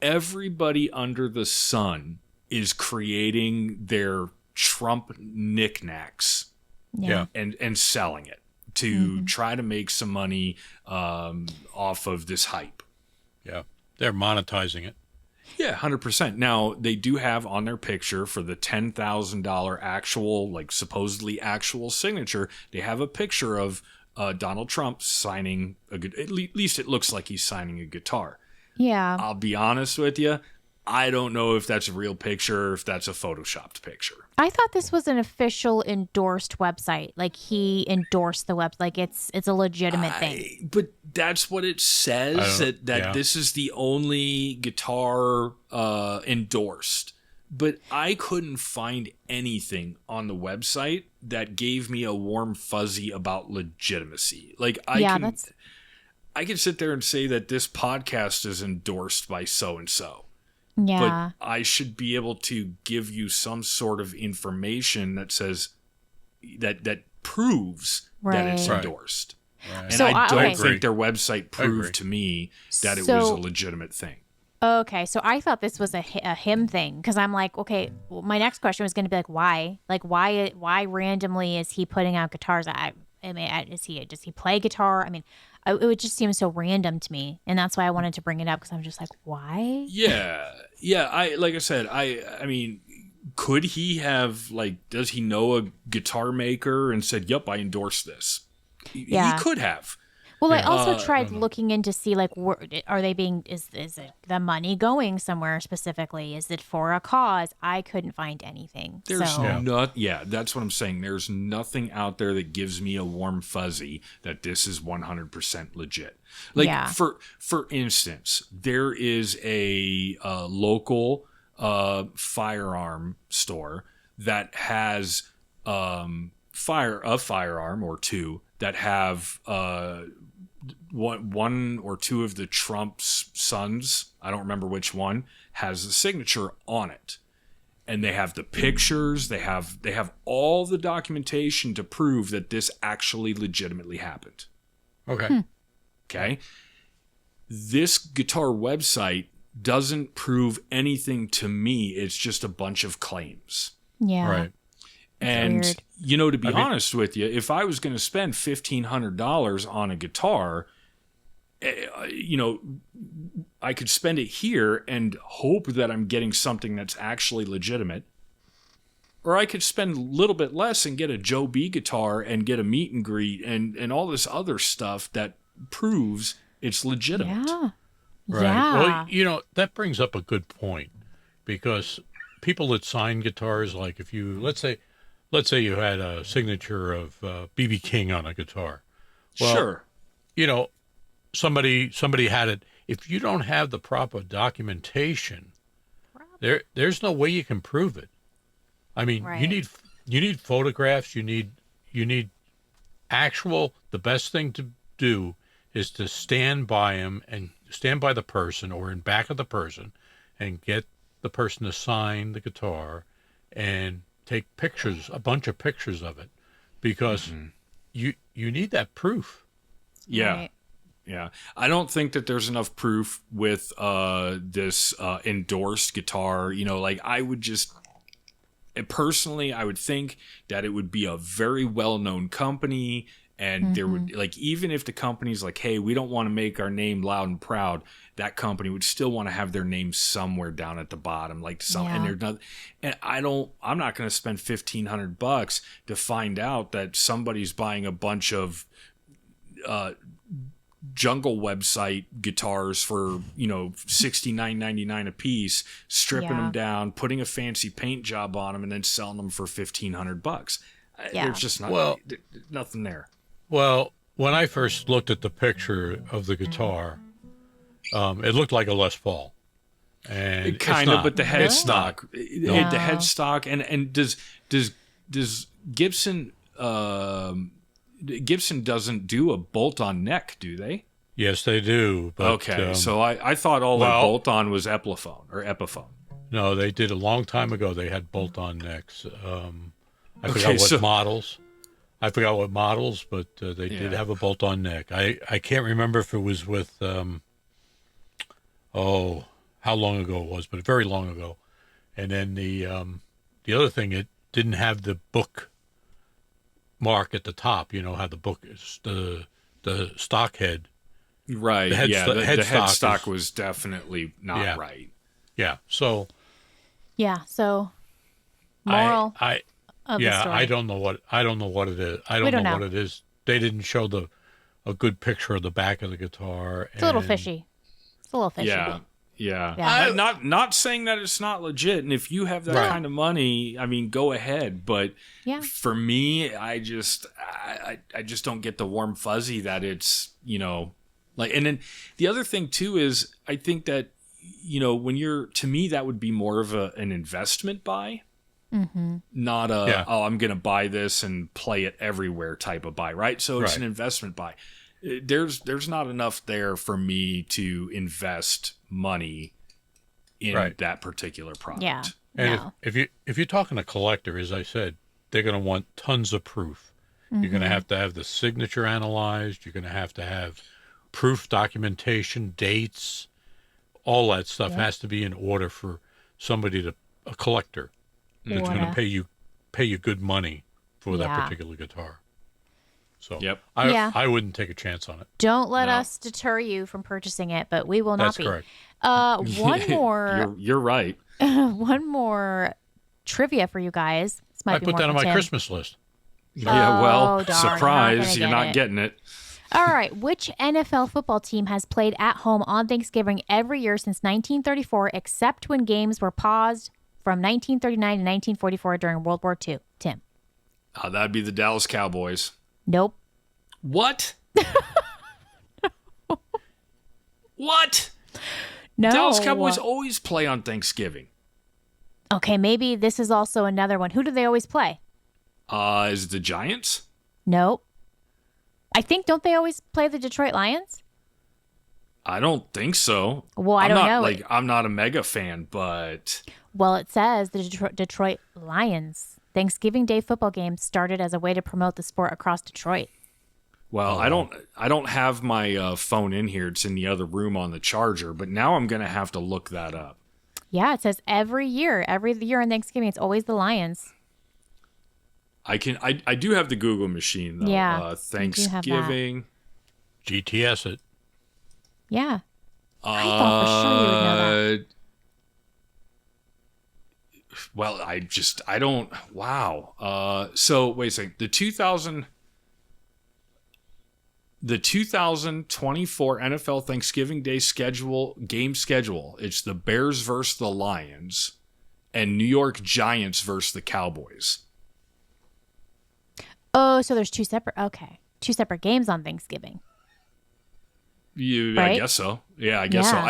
everybody under the sun is creating their Trump knickknacks Yeah. and selling it to try to make some money off of this hype. Yeah. They're monetizing it. Yeah, 100%. Now, they do have on their picture for the $10,000 actual, like supposedly actual signature, they have a picture of Donald Trump signing at least it looks like he's signing a guitar. Yeah. I'll be honest with you, I don't know if that's a real picture or if that's a photoshopped picture. I thought this was an official endorsed website. Like he endorsed the web. Like it's a legitimate thing. But that's what it says, that yeah. this is the only guitar endorsed. But I couldn't find anything on the website that gave me a warm fuzzy about legitimacy. Like I can sit there and say that this podcast is endorsed by so and so. Yeah. But I should be able to give you some sort of information that says that proves that it's Right. endorsed. Right. And So I don't okay. think their website proved agree. to me that it was So- a legitimate thing. Okay, so I thought this was a him thing because I'm like, okay, well, my next question was going to be like, why? Like, why randomly is he putting out guitars? I mean, does he play guitar? I mean, it would just seem so random to me, and that's why I wanted to bring it up because I'm just like, why? Yeah. Like I said, I mean, could he have does he know a guitar maker and said, "Yep, I endorse this"? Yeah. He could have. Well, I Yeah. also tried looking in to see like are they being is it the money going somewhere specifically? Is it for a cause? I couldn't find anything. There's So that's what I'm saying. There's nothing out there that gives me a warm fuzzy that this is 100% legit. Like Yeah. for instance, there is a local firearm store that has firearm or two that have one or two of the Trump's sons, I don't remember which one, has a signature on it. And they have the pictures, they have all the documentation to prove that this actually legitimately happened. Okay. Okay? This guitar website doesn't prove anything to me. It's just a bunch of claims. yeah. Right. And, weird. to be honest with you, if I was going to spend $1,500 on a guitar, I could spend it here and hope that I'm getting something that's actually legitimate. Or I could spend a little bit less and get a Joe B guitar and get a meet and greet and all this other stuff that proves it's legitimate. Yeah. Right. Yeah. Well, that brings up a good point, because people that sign guitars, like if you let's say you had a signature of BB King on a guitar. Well, Sure. Somebody had it. If you don't have the proper documentation, there's no way you can prove it. I mean, Right. you need photographs. You need actual. The best thing to do is to stand by the person or in back of the person, and get the person to sign the guitar, and take pictures, a bunch of pictures of it, because you need that proof. Yeah. Right. Yeah. I don't think that there's enough proof with this endorsed guitar. I would just personally, I would think that it would be a very well-known company, and there would, like, even if the company's like, hey, we don't want to make our name loud and proud, that company would still want to have their name somewhere down at the bottom, like and they're not, and I'm not going to spend $1,500 to find out that somebody's buying a bunch of jungle website guitars for $69.99 a piece, stripping them down, putting a fancy paint job on them, and then selling them for $1,500. Yeah. There's just nothing there. Well, when I first looked at the picture of the guitar, it looked like a Les Paul, and Kind of, but the headstock, No. the headstock, and does Gibson doesn't do a bolt-on neck, do they? Yes, they do. But, Okay, so I thought all their bolt-on was Epiphone. No, they did a long time ago. They had bolt-on necks. I Okay, forgot what models. I forgot what models, but they did have a bolt-on neck. I can't remember if it was with how long ago it was, but very long ago. And then the other thing, it didn't have the book mark at the top. You know how the book is, the stock head. Right. The headstock was definitely not right. Yeah. So. Yeah. So moral I of the story. I don't know what it is. I don't know what it is. They didn't show a good picture of the back of the guitar. It's a little fishy. It's a little fishy. Yeah. Yeah. Not saying that it's not legit, and if you have that kind of money, I mean, go ahead. But for me, I just don't get the warm fuzzy that it's like. And then the other thing too is I think that when to me that would be more of an investment buy. Mm-hmm. Not I'm going to buy this and play it everywhere type of buy, right? So it's an investment buy. There's not enough there for me to invest money in that particular product. Yeah. And if you're talking a collector, as I said, they're going to want tons of proof. Mm-hmm. You're going to have the signature analyzed. You're going to have proof documentation, dates. All that stuff has to be in order for somebody a collector that's going to pay you good money for that particular guitar. So I wouldn't take a chance on it. Don't let us deter you from purchasing it, but we will not That's correct. One more. You're right. One more trivia for you guys. This might I be put more that on for my Tim. Christmas list. Yeah, well, darn, surprise, you're you're not not gonna getting it. All right. Which NFL football team has played at home on Thanksgiving every year since 1934, except when games were paused from 1939 to 1944 during World War II? Tim. That'd be the Dallas Cowboys. Nope. What? What? No. Dallas Cowboys always play on Thanksgiving. Okay, maybe this is also another one. Who do they always play? Is it the Giants? Nope. I think, don't they always play the Detroit Lions? I don't think so. Well, I don't know. I'm not a mega fan, but Well, it says the Detroit Lions Thanksgiving Day football game started as a way to promote the sport across Detroit. well, I don't have my phone in here. It's in the other room on the charger, but now I'm gonna have to look that up. Yeah, it says every year on Thanksgiving, it's always the Lions. I do have the Google machine though. Yeah, you do have Thanksgiving. GTS it. Yeah. I thought for sure you would know that. Well, I don't. Wow. So wait a second. The 2024 NFL Thanksgiving Day game schedule. It's the Bears versus the Lions, and New York Giants versus the Cowboys. Oh, so there's two separate games on Thanksgiving. I Right? guess so. Yeah, I guess so. Yeah.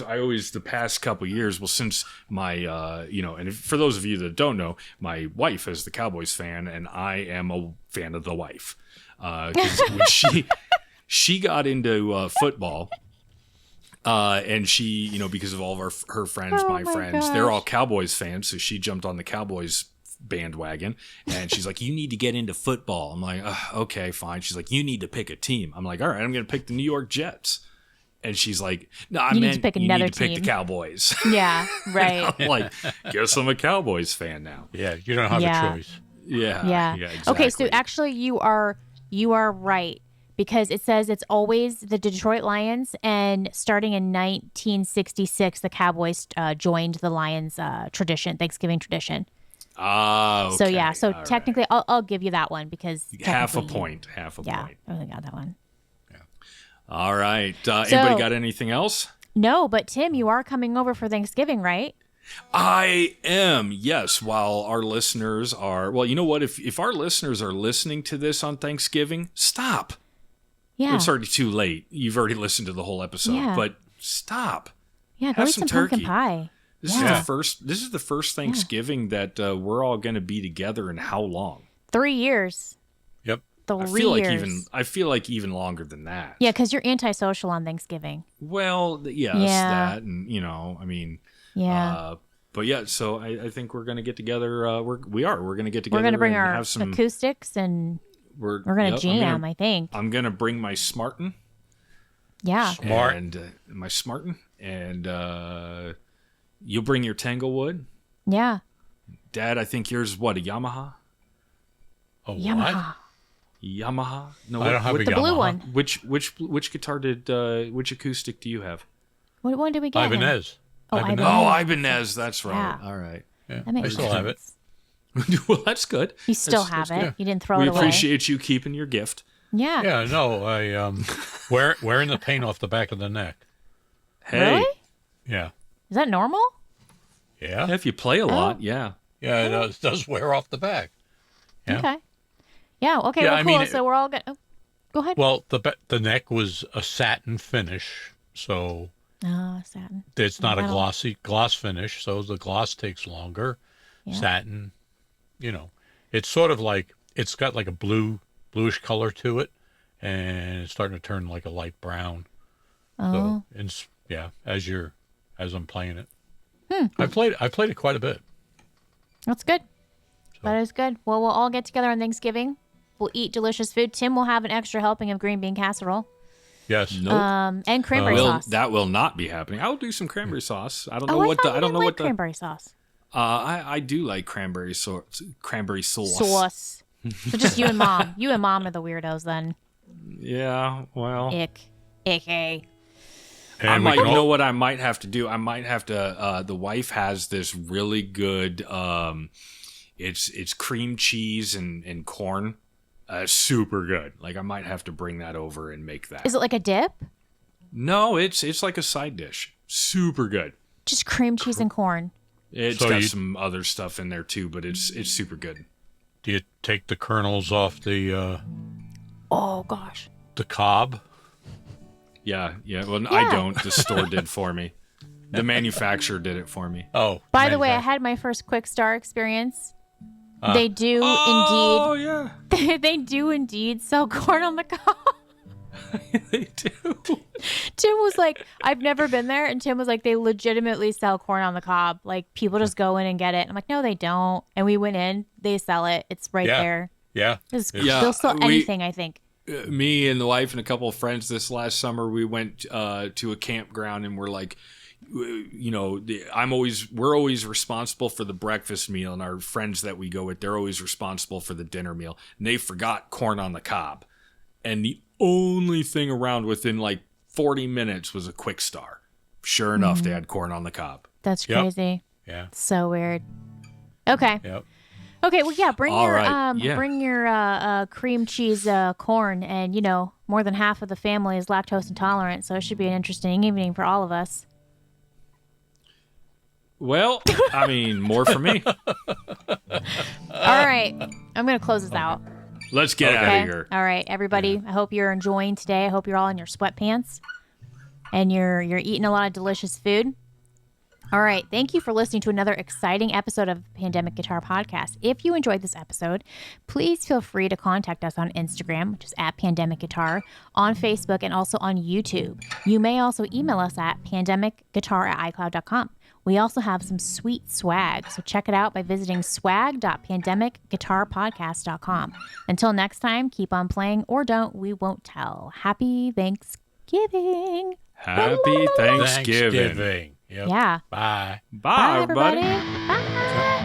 I always the past couple of years, well, since my, and for those of you that don't know, my wife is the Cowboys fan, and I am a fan of the wife. 'Cause when she got into football, and she, because of all of her friends, Oh my my friends, gosh. they're all Cowboys fans, so she jumped on the Cowboys bandwagon, and she's like, you need to get into football. I'm like, okay, fine. She's like, you need to pick a team. I'm like, all right, I'm going to pick the New York Jets. And she's like, no, I You need meant to pick you another need to pick the team." Cowboys. Yeah, right. I'm like, guess I'm a Cowboys fan now. Yeah, you don't have Yeah. a choice. Yeah. Yeah. Exactly. Okay, so actually you are right, because it says it's always the Detroit Lions, and starting in 1966 the Cowboys joined the Lions Thanksgiving tradition. Okay. So yeah, so All technically I'll give you that one, because right. Half a technically point. Yeah, point. I only got that one. All right. Anybody got anything else? No, but Tim, you are coming over for Thanksgiving, right? I am, yes. While our listeners are, well, you know what? If our listeners are listening to this on Thanksgiving, stop. Yeah. It's already too late. You've already listened to the whole episode, Yeah. but stop. Yeah, go have eat some some pumpkin turkey. pie. This Yeah. is the first Thanksgiving that we're all going to be together in how long? 3 years. Yep. 3 I feel years. like even longer than that. Yeah, because you're antisocial on Thanksgiving. Well, yes, Yeah. that, and I mean, Yeah. but yeah. So I think we're going to get together. We're going to get together. We're going to bring and our have some. acoustics, and We're going to jam, I think. I'm going to bring my Smartin. Yeah. Smart. And my Smartin, and you'll bring your Tanglewood. Yeah. Dad, I think yours what, a Yamaha? Oh, what? Yamaha. Yamaha? No, I don't have a The Yamaha. blue one. Which guitar which acoustic do you have? What one did we get? him? Ibanez. Oh, Ibanez. Oh, Ibanez. Ibanez, that's right. Yeah. All right. Yeah, That makes I still have it. sense. Well, that's good. You still That's have it. good. You didn't throw We it away. appreciate you keeping your gift. Yeah. Yeah, no, I wearing the paint off the back of the neck. Hey, Really? Yeah, Is that normal? yeah, if you play a lot, yeah. yeah. It does wear off the back. Yeah. Okay. Yeah. Okay. Yeah, well, I cool. mean, So we're all good. Oh, go ahead. Well, the neck was a satin finish, so Oh, satin. it's not a Metal. gloss finish. So the gloss takes longer. Yeah. Satin, it's sort of like it's got like a bluish color to it, and it's starting to turn like a light brown. Oh. So it's as I'm playing it. I played it quite a bit. That's good. That is good. Well, we'll all get together on Thanksgiving. We'll eat delicious food. Tim will have an extra helping of green bean casserole. Yes. Nope. And cranberry sauce. That will not be happening. I'll do some cranberry sauce. I don't Oh, know I what thought the, you I don't didn't know like what the cranberry sauce. I do like cranberry sauce. Sauce. So just you and mom. You and mom are the weirdos then. Yeah, well, Icky. And I we might can all- know what I might have to do. I might have to. The wife has this really good. It's cream cheese and corn Super good. Like I might have to bring that over and make that. Is it like a dip? No, it's like a side dish. Super good. Just cream cheese and corn. It's got some other stuff in there too, but it's super good. Do you take the kernels off the Oh gosh. the cob? Yeah. Well, Yeah. I don't. The store did for me. The manufacturer did it for me. Oh. By the way, I had my first Quick Star experience. They do Oh indeed. yeah, They do indeed sell corn on the cob. they do. Tim was like, I've never been there. And Tim was like, they legitimately sell corn on the cob. Like, people just go in and get it. I'm like, no, they don't. And we went in, they sell it. It's right there. Yeah. They'll sell anything, I think. Me and the wife and a couple of friends this last summer, we went to a campground and we're like, you know, we're always responsible for the breakfast meal, and our friends that we go with, they're always responsible for the dinner meal. And they forgot corn on the cob. And the only thing around within like 40 minutes was a Quick Star. Sure enough, they had corn on the cob. That's crazy. Yeah. So weird. Okay. Yep. Okay. Well, yeah. Bring All your right. bring your cream cheese corn, and you know, more than half of the family is lactose intolerant, so it should be an interesting evening for all of us. Well, I mean, more for me. All right. I'm gonna close this out. Let's get out Okay. of here. All right, everybody. I hope you're enjoying today. I hope you're all in your sweatpants and you're eating a lot of delicious food. All right. Thank you for listening to another exciting episode of Pandemic Guitar Podcast. If you enjoyed this episode, please feel free to contact us on Instagram, which is at Pandemic Guitar, on Facebook, and also on YouTube. You may also email us at pandemicguitar@icloud.com. We also have some sweet swag, so check it out by visiting swag.pandemicguitarpodcast.com. Until next time, keep on playing or don't, we won't tell. Happy Thanksgiving. Happy Thanksgiving. Yep. Yeah. Bye. Bye, Bye, everybody. everybody. Bye.